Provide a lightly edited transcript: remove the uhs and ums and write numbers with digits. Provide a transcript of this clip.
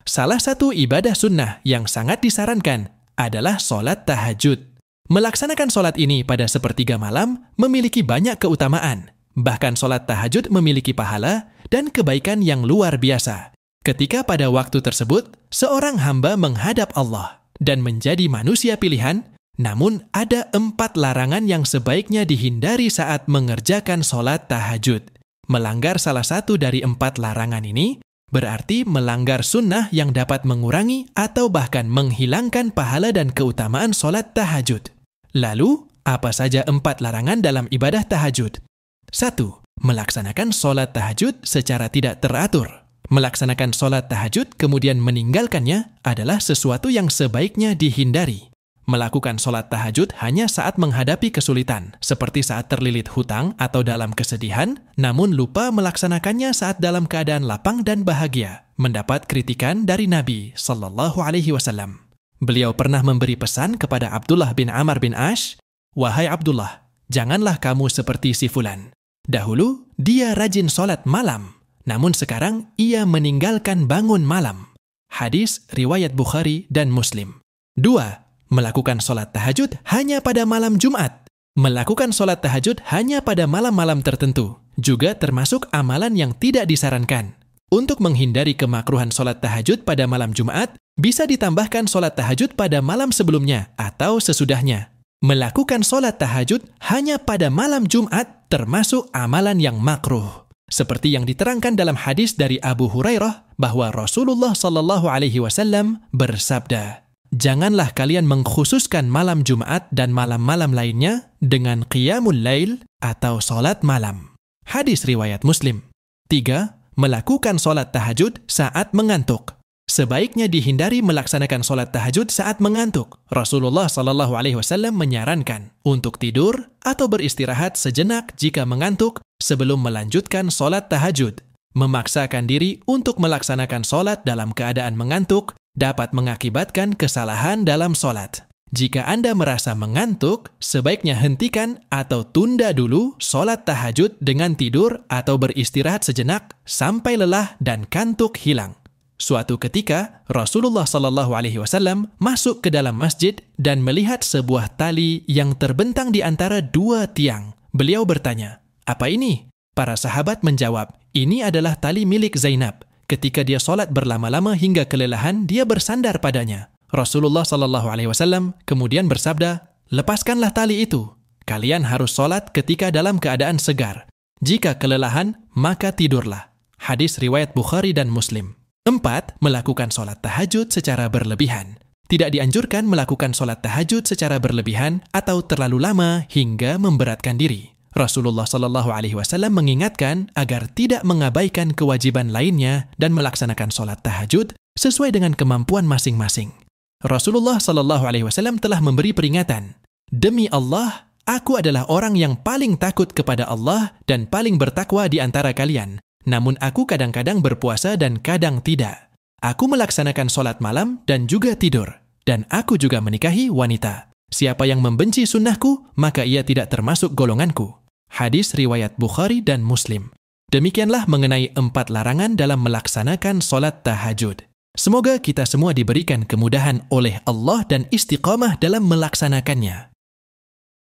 Salah satu ibadah sunnah yang sangat disarankan adalah sholat tahajud. Melaksanakan sholat ini pada sepertiga malam memiliki banyak keutamaan. Bahkan sholat tahajud memiliki pahala dan kebaikan yang luar biasa. Ketika pada waktu tersebut, seorang hamba menghadap Allah dan menjadi manusia pilihan, namun ada 4 larangan yang sebaiknya dihindari saat mengerjakan sholat tahajud. Melanggar salah satu dari 4 larangan ini, berarti melanggar sunnah yang dapat mengurangi atau bahkan menghilangkan pahala dan keutamaan sholat tahajud. Lalu, apa saja 4 larangan dalam ibadah tahajud? 1. Melaksanakan sholat tahajud secara tidak teratur. Melaksanakan sholat tahajud kemudian meninggalkannya adalah sesuatu yang sebaiknya dihindari. Melakukan sholat tahajud hanya saat menghadapi kesulitan, seperti saat terlilit hutang atau dalam kesedihan, namun lupa melaksanakannya saat dalam keadaan lapang dan bahagia, mendapat kritikan dari Nabi Sallallahu Alaihi Wasallam. Beliau pernah memberi pesan kepada Abdullah bin Amr bin Ash, "Wahai Abdullah, janganlah kamu seperti si fulan. Dahulu, dia rajin sholat malam, namun sekarang ia meninggalkan bangun malam." Hadis riwayat Bukhari dan Muslim. 2. Melakukan sholat tahajud hanya pada malam Jumat. Melakukan sholat tahajud hanya pada malam-malam tertentu juga termasuk amalan yang tidak disarankan. Untuk menghindari kemakruhan sholat tahajud pada malam Jumat, bisa ditambahkan sholat tahajud pada malam sebelumnya atau sesudahnya. Melakukan sholat tahajud hanya pada malam Jumat termasuk amalan yang makruh. Seperti yang diterangkan dalam hadis dari Abu Hurairah bahwa Rasulullah Sallallahu Alaihi Wasallam bersabda, "Janganlah kalian mengkhususkan malam Jumat dan malam-malam lainnya dengan qiyamul lail atau sholat malam." Hadis riwayat Muslim. 3. Melakukan sholat tahajud saat mengantuk. Sebaiknya dihindari melaksanakan sholat tahajud saat mengantuk. Rasulullah SAW menyarankan untuk tidur atau beristirahat sejenak jika mengantuk sebelum melanjutkan sholat tahajud. Memaksakan diri untuk melaksanakan sholat dalam keadaan mengantuk dapat mengakibatkan kesalahan dalam sholat. Jika Anda merasa mengantuk, sebaiknya hentikan atau tunda dulu sholat tahajud dengan tidur atau beristirahat sejenak sampai lelah dan kantuk hilang. Suatu ketika, Rasulullah SAW masuk ke dalam masjid dan melihat sebuah tali yang terbentang di antara 2 tiang. Beliau bertanya, "Apa ini?" Para sahabat menjawab, "Ini adalah tali milik Zainab. Ketika dia sholat berlama-lama hingga kelelahan, dia bersandar padanya." Rasulullah SAW kemudian bersabda, "Lepaskanlah tali itu. Kalian harus sholat ketika dalam keadaan segar. Jika kelelahan, maka tidurlah." Hadis riwayat Bukhari dan Muslim. 4. Melakukan sholat tahajud secara berlebihan. Tidak dianjurkan melakukan sholat tahajud secara berlebihan atau terlalu lama hingga memberatkan diri. Rasulullah SAW mengingatkan agar tidak mengabaikan kewajiban lainnya dan melaksanakan sholat tahajud sesuai dengan kemampuan masing-masing. Rasulullah SAW telah memberi peringatan, "Demi Allah, aku adalah orang yang paling takut kepada Allah dan paling bertakwa di antara kalian. Namun aku kadang-kadang berpuasa dan kadang tidak. Aku melaksanakan sholat malam dan juga tidur. Dan aku juga menikahi wanita. Siapa yang membenci sunnahku, maka ia tidak termasuk golonganku." Hadis riwayat Bukhari dan Muslim. Demikianlah mengenai 4 larangan dalam melaksanakan sholat tahajud. Semoga kita semua diberikan kemudahan oleh Allah dan istiqamah dalam melaksanakannya.